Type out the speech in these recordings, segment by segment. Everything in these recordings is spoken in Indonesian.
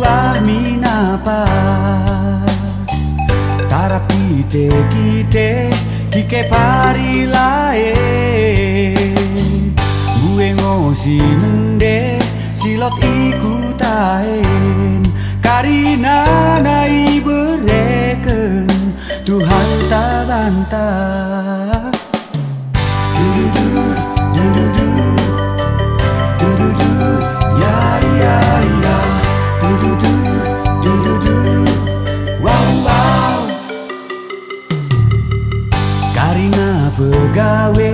buah minapa tarap kite kike pari lae gue ngosi mende silot ikutaen karina nai bereken Tuhan tak bantah. Karina pegawe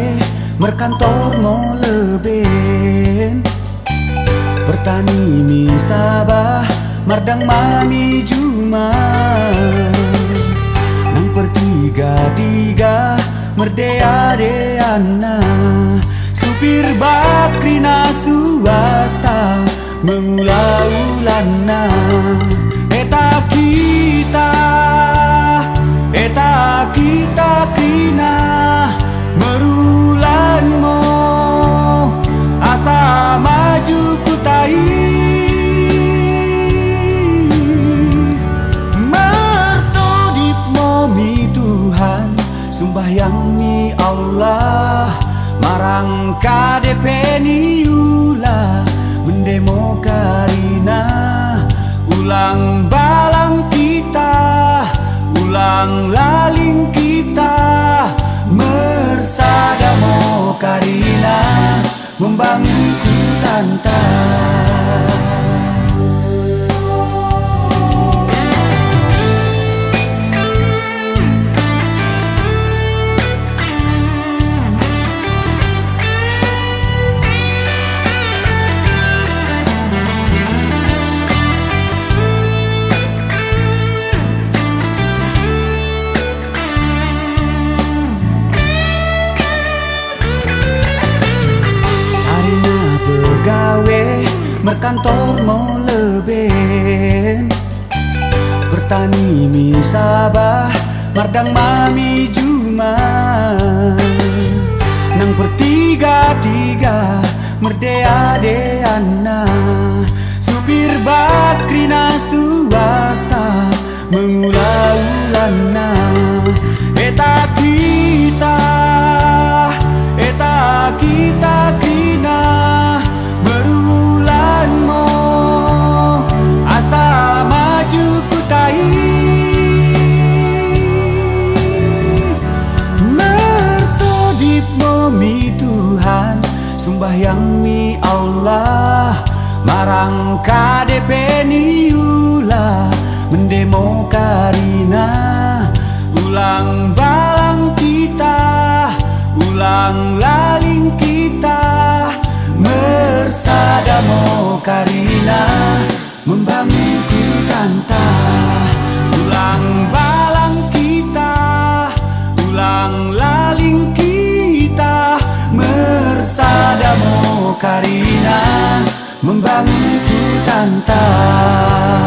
merkantor mau leben bertani mi sabah mardang mami juma nang pertiga merdea deana supir bakrina swasta mengulah-ulana eta kita krina merulan mo asa maju kutai mersodip momi Tuhan sumbahyang mi Allah marang KDP ni ulah mendemo karina ulang balang kita ulang laling kita mersadamo karina membangun ku tantang. Merkantor mau leben bertani mi sabah mardang mami juma nang pertiga merdea deana supir bakrina swasta mengulah-ulana eta kita krina asa maju kutai mersodip momi Tuhan sumbahyang mi Allah marang KDP ni ulah mendemo karina ulang balang kita ulang laling kita mersadamo karina membangun ku tantah ulang balang kita ulang laling kita mersadamo karina membangun ku tantah.